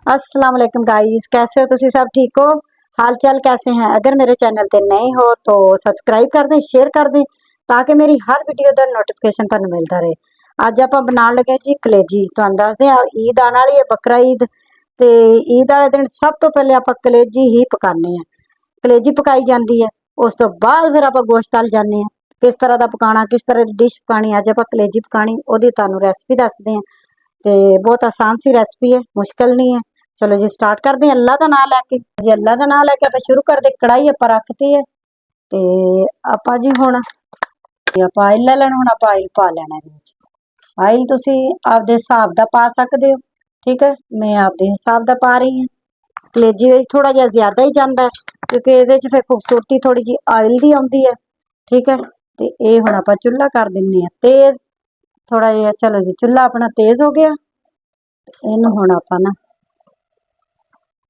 अस्सलाम वालेकुम गाइस, कैसे हो तुसी सब ठीक हो। हाल चाल कैसे हैं। अगर मेरे चैनल पे नए हो तो सब्सक्राइब कर दें, शेयर कर दें ताकि मेरी हर वीडियो का नोटिफिकेशन तुहानू मिलता रहे। अज आप बनाने लगे जी कलेजी। तुहानू दस दें ईद आने वाली है, बकरा ईद। तो ईद वाले दिन सब तो पहले आप कलेजी ही पकाने हैं। कलेजी पकाई जाती है, उस तो बाद फिर आप गोश्त तल जाने हैं। किस तरह का पकाना, किस तरह की डिश पकानी, अज आप कलेजी पकानी वो तुहानू रेसिपी दसते हैं। तो बहुत आसान सी रेसिपी है, मुश्किल नहीं है। चलो जी स्टार्ट करते हैं अल्लाह का नाम लैके। जी अल्लाह का नाम लैके आप शुरू करते। कढ़ाई आप रखती है तो आप जी हुण आप आयल ले लेना। हुण आप आयल पा लेना। आयल तुसी आपदे हिसाब दा पा सकदे हो, ठीक है। मैं आपदे हिसाब दा पा रही हूँ। कलेजी विच थोड़ा जिहा ज्यादा ही जांदा है क्योंकि इहदे च फिर खूबसूरती थोड़ी जी आयल दी आउंदी है, ठीक है। ते ये हुण आपां चुल्हा कर दिन्ने आ तेज थोड़ा जिहा। चलो जी चुल्हा अपना तेज हो गया। इनू हुण आपां ना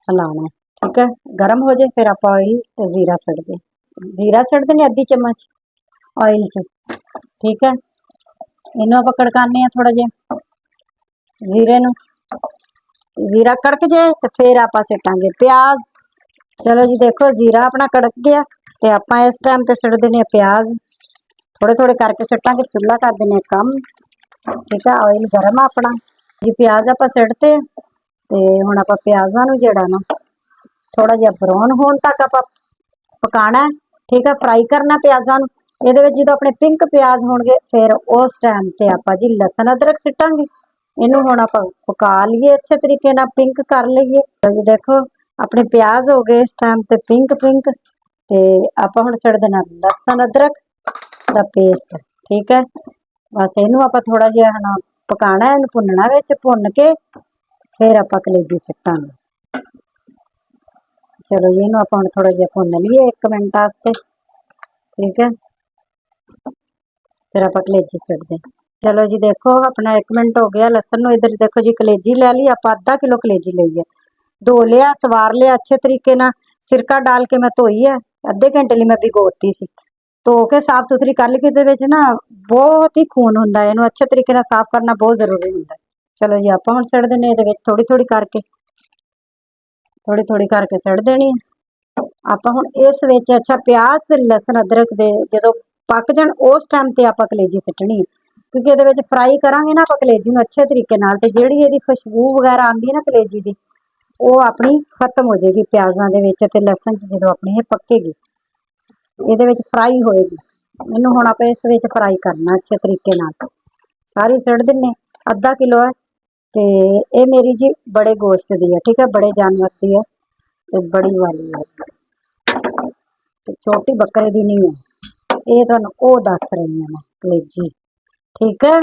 हिलाना है, ठीक है। गर्म हो जाए फिर आप ऑयल ते जीरा सट दे। जीरा सट देने अद्धी चम्मच ऑयल च, ठीक है। इनू आप कड़काने हैं थोड़ा जिहा जीरे नू। जीरा कड़क जाए तो फिर आप सिटांगे प्याज। चलो जी देखो जीरा अपना कड़क गया तो आप इस टाइम ते सट देने प्याज। थोड़े थोड़े करके सटांगे, चुल्हा कर देने कम, ठीक है। ऑयल गर्म अपना जी। प्याज आप सटते तो हुण आप प्याज़ां नू जिहड़ा ना थोड़ा जिहा ब्राउन होने तक आप पकाना है, ठीक है। फ्राई करना प्याज़ां नू। इहदे विच जदों अपने पिंक प्याज होणगे फिर उस टाइम ते आपां जी लसन अदरक सिटांगे। इनू हुण आपां पका लईए अच्छे तरीके नाल, पिंक कर लईए। तो जी देखो अपने प्याज हो गए इस टाइम ते पिंक पिंक। ते आपां हुण सिट देना लसन अदरक दा पेस्ट, ठीक है। बस इनू आपां थोड़ा जिहा ना पकाना है, इनू भुन्नना विच। भुन के फिर आपां कलेजी सिटांगे। चलो जी इनू आपां हुण थोड़ा जिहा भुन लईए 1 मिनट वास्ते, ठीक है। फिर आप कलेजी सिट दें। चलो जी देखो अपना 1 मिनट हो गया लसन नू। इधर देखो जी कलेजी लै ली आप, आधा किलो कलेजी लई है। धो लिया, सवार लिया अच्छे तरीके नाल। सिरका डाल के मैं धोई है, अद्धे घंटे लिए मैं भिगोती सी। धो के साफ सुथरी कर ली। इहदे विच ना बहुत ही खून हुंदा है, इहनू अच्छे तरीके नाल साफ करना बहुत जरूरी हुंदा है। चलो जी आपां हुण सिट दिंदे इहदे विच थोड़ी थोड़ी करके, थोड़ी थोड़ी करके सिट देनी है। आपां हुण इस विच अच्छा प्याज ते लसन अदरक दे जदों पक जाण उस टाइम ते आपां कलेजी सिटणी है, क्योंकि इहदे विच फ्राई करांगे ना आपां कलेजी नूं अच्छे तरीके नाल ते जिहड़ी इहदी खुशबू वगैरह आंदी है ना कलेजी दी वो अपनी खत्म हो जाएगी प्याज़ां दे विच ते लसन च जदों अपनी ये पकेगी इहदे विच फ्राई होएगी। इहनूं हुण आपां इस विच फ्राई करना अच्छे तरीके नाल। सारी सिट दिन्ने, आधा किलो है ते ये मेरी जी बड़े गोश्त दी है, ठीक है। बड़े जानवर दी है ते बड़ी वाली है, ते छोटी बकरे दी नहीं है। ये तुहानूं ओह दस रही है मैं कलेजी, ठीक है।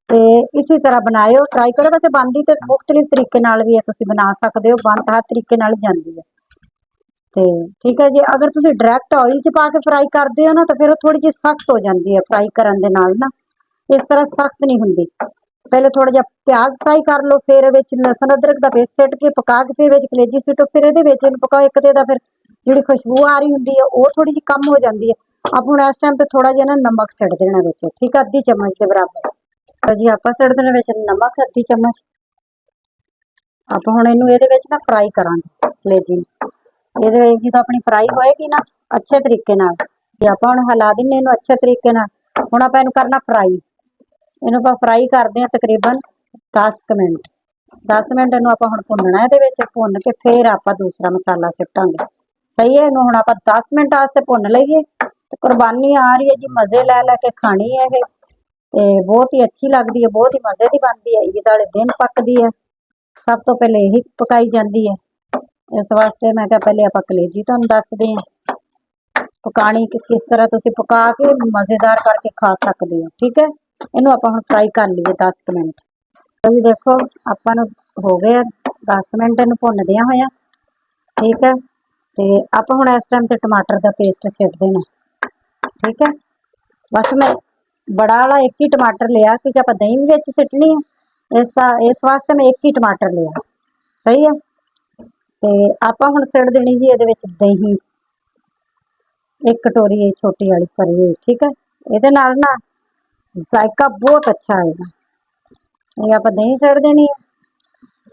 ते इसी तरह बनाएओ, ट्राई करो। वैसे बनदी ते मुख्तलिफ तरीके नाल भी है, तुसीं बना सकदे हो। बन हर तरीके नाल जांदी है ते ठीक है जी। अगर तुसीं डायरैक्ट ऑयल च पा के फ्राई करदे हो ना तो फिर वो थोड़ी जी सख्त हो जाती है फ्राई करन दे नाल ना। इस तरह सख्त नहीं हुंदी। पहले थोड़ा जिहा प्याज फ्राई कर लो, फिर विच लसन अदरक दा पेस्ट सिट के पका के फिर विच कलेजी सिटो, फिर इहदे विच इहनूं पकाओ। एक ते दा फिर जिहड़ी खुशबू आ रही हुंदी है वो थोड़ी जी कम हो जाती है। आप हुण इस टाइम ते थोड़ा जिहा ना नमक सिट देना विच, ठीक है, आधी चम्मच के बराबर। तो जी आपां सिट देना विच नमक आधी चम्मच। आपां हुण इहनूं इहदे विच ना फ्राई करांगे कलेजी नूं। इहदे विच जदों अपनी फ्राई होएगी ना अच्छे तरीके नाल ते आपां हुण हिला दिन्ने इहनूं अच्छे तरीके नाल। हुण आपां इहनूं करना फ्राई। इहनूं आपां फ्राई करदे हां तकरीबन 10 मिनट। 10 मिनट इहनूं आपां हुण भुन्नणा। इहदे विच भुन्न के फिर आपां दूसरा मसाला सिटांगे, सही है। इहनूं हुण आपां 10 मिनट वास्ते भुन्न लईए। कुर्बानी आ रही है जी, मजे लै लै के खानी है ये ते बहुत ही अच्छी लगदी है, बहुत ही मजे दी बनदी है। ईद वाले दिन पकदी है, सब तो पहले यही पकाई जाती है। इस वास्ते मैं क्या पहले आपां कलेजी तुहानूं दसदे हां पकानी कि किस तरह तुसीं पका के मज़ेदार करके खा सकदे हो, ठीक है। इहनूं आपां हुण फ्राई कर लईए 10 मिनट। तो जी देखो आपां नूं हो गए 10 मिनट इहनूं भुन्नदियां होइआं, ठीक है। ते आपां हुण इस टाइम ते टमाटर दा पेस्ट सिट देना, ठीक है। बस मैं बड़ा वाला एक ही टमाटर लिया क्योंकि आपां दही विच सिटनी है, इस वास्ते मैं एक ही टमाटर लिया, सही है। ते आपां हुण सिट देनी जी इहदे विच दही, एक कटोरी छोटी वाली भरी हुई, ठीक है। इहदे नाल ना जायका बहुत अच्छा आएगा। ये आपां दही सिट देनी है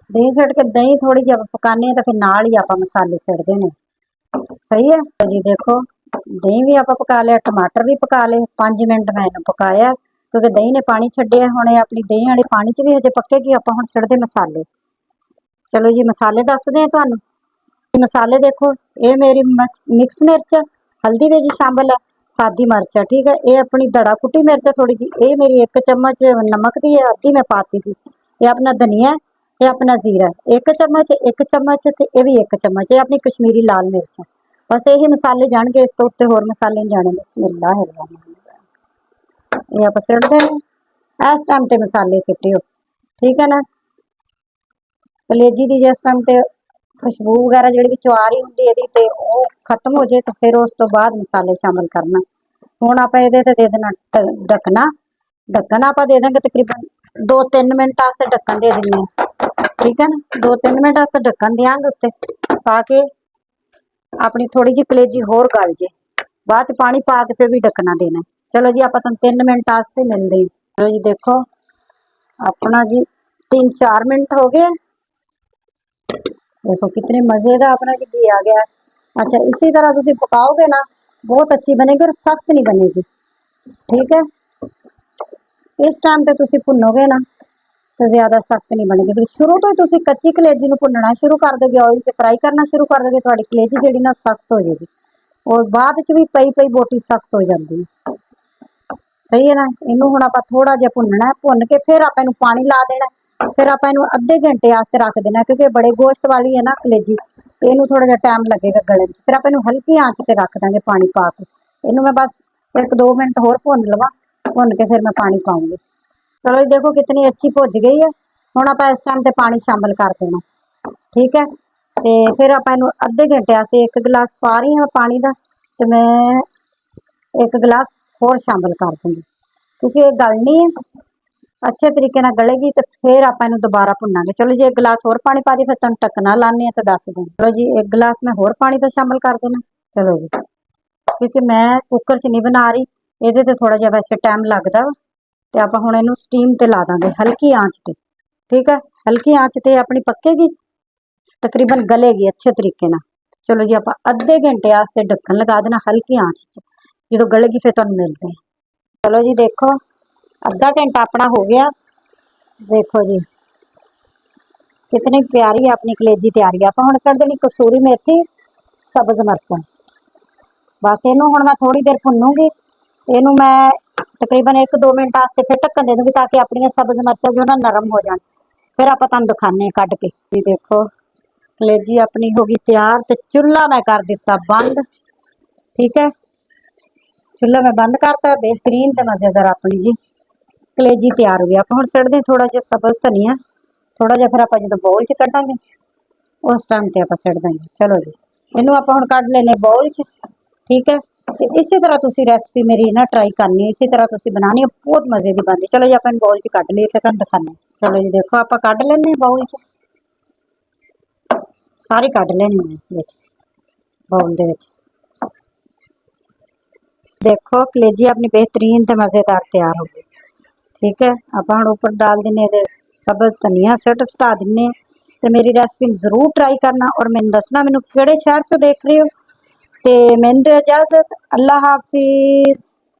दही सट के दही थोड़ी जब पकाने तो फिर नाल ही आप मसाले सटते हैं। सही है तो जी देखो दही भी आप पका लिया, टमाटर भी पका ले। 5 मिनट मैं इन्हू पकाया क्योंकि दही ने पानी छड्डिया। हुण अपनी दही वाले पानी च भी हजे पक्केगी। आप हुण सटदे मसाले। चलो जी मसाले दसदे हैं तुहानू। मसाले देखो ये मेरी मिक्स मिर्च, हल्दी विच शामिल है, सादी मिर्च है, ठीक है। ये अपनी दड़ा कुटी मिर्च है थोड़ी जी, ये मेरी 1 चम्मच नमक दी है, अद्धी मैं पाती सी। ये अपना धनिया, ये अपना जीरा 1 चम्मच, 1 चम्मच ते ये भी 1 चम्मच, ये अपनी कश्मीरी लाल मिर्च है। बस यही मसाले जाणगे, इस तो उत्ते होर मसाले नहीं जाने। बिस्मिल्लाह ये आप सिटदे हैं इस टाइम ते मसाले सिटियो, ठीक है ना। कलेजी की जिस टाइम ते खुशबू वगैरह जी विचों आ रही होंगी यदि ते वो खत्म हो जाए तो फिर उस तो बाद मसाले शामिल करना। हुण आप इहदे ते दे देना ढकना। ढक्कन आप दे देंगे तकरीबन 2-3 मिनट वास्ते ढक्कन दे देंगे, ठीक है ना। 2-3 मिनट वास्ते ढक्कन देंगे उत्ते ताकि अपनी थोड़ी जी कलेजी होर गल जे। बाद पानी पा के फिर भी ढकना देना। चलो जी आप 3 मिनट वास्ते मिलते हैं। चलो जी देखो अपना जी 3-4 मिनट हो गए। देखो कितने मजे का अपना घी आ गया। अच्छा इसी तरह तुम पकाओगे ना बहुत अच्छी बनेगी और सख्त नहीं बनेगी, ठीक है। इस टाइम पे तुम भुनोगे ना तो ज्यादा सख्त नहीं बनेगी। फिर शुरू तो ही तुम कच्ची कलेजी भुनना शुरू कर दोगे, ऑयल से फ्राई करना शुरू कर दोगे, थोड़ी कलेजी जी ना सख्त हो जाएगी और बाद च भी पई पई बोटी सख्त हो जाती है। सही है ना। इनू हुण आपां थोड़ा जिहा भुनना, भुन के फिर आप इनू पानी ला देना। फिर आप इनू अद्धे घंटे वास्ते रख देना क्योंकि बड़े गोश्त वाली है ना कलेजी, तो इनू थोड़ा जिहा टाइम लगेगा गलन। फिर आप इनू हल्की आंच ते रख देंगे पानी पा के। इनू मैं बस 1-2 मिनट होर भुन लवां, भुन के फिर मैं पानी पाऊंगी। चलो जी देखो कितनी अच्छी भुज गई है। हुण आप इस टाइम ते पानी शामिल कर देना, ठीक है। तो फिर आप इनू अद्धे घंटे वास्ते 1 गिलास पा रही हाँ पानी का, तो मैं 1 गिलास होर शामिल कर दूंगी क्योंकि ये गलनी है अच्छे तरीके ना गलेगी। तो फिर आप दोबारा भुनांगे। चलो जी 1 गिलास होर पानी पा दी, फिर तुम ढकना लाने तो दस दूँ। चलो जी 1 गिलास मैं होर पानी का शामिल कर देना। चलो जी क्योंकि मैं कुकर च नहीं बना रही, ये थोड़ा जहा वैसे टाइम लगता वा, तो आप हुण इनू स्टीम ते ला देंगे हल्की आंच ते, ठीक है। हल्की आंच ते अपनी पक्केगी, तकरीबन गलेगी अच्छे तरीके ना। चलो जी आप अद्धे घंटे वास्ते ढक्कन लगा देना हल्की आंच से, जो गलेगी फिर तुहानू मिलते हैं। चलो जी देखो अद्धा घंटा अपना हो गया। देखो जी कितनी प्यारी अपनी कलेजी तैयारी है। आप हुण सट देनी कसूरी मेथी, सब्ज मिर्चां। बस इनू हुण मैं थोड़ी देर भुनूंगी। इनू मैं तकरीबन 1-2 मिनट वास्ते फिर ढक्कन दे दूंगी ताकि अपनी सब्ज मिर्चां जो ना नरम हो जाए। फिर आप तुहानू दिखाने कट के। जी देखो कलेजी अपनी हो गई तैयार, तो चुल्हा मैं कर दिता बंद, ठीक है। चुल्हा मैं बंद करता। बेहतरीन तो मजेदार अपनी जी कलेजी तैयार हो गई। आप हुण सटदे थोड़ा जिहा सब्ज धनिया, थोड़ा जिहा फिर आप जो बाउल च कड्डांगे उस टाइम ते आप सट देंगे। चलो जी इनू आप हुण कढ लेने बाउल च, ठीक है। तो इसी तरह तुसी रेसिपी मेरी ना ट्राई करनी है, इसी तरह तुसी बनानी है, बहुत मजे की बनती। चलो जी आप बाउल च कढ लिए फिर तुहानू दिखाने। चलो जी देखो आप कढ लेने बाउल च, सारी कढ लेनी है बाउल दे विच। देखो कलेजी अपनी बेहतरीन तो मजेदार तैयार हो गई, ठीक है। आप हम ऊपर डाल देने सब्ज धनिया सटा देने। तो मेरी रेसिपी जरूर ट्राई करना और मैंने दसना मैनू किहड़े शहर चो देख रहे हो। तो मैनू दो इजाजत, अल्लाह हाफिज।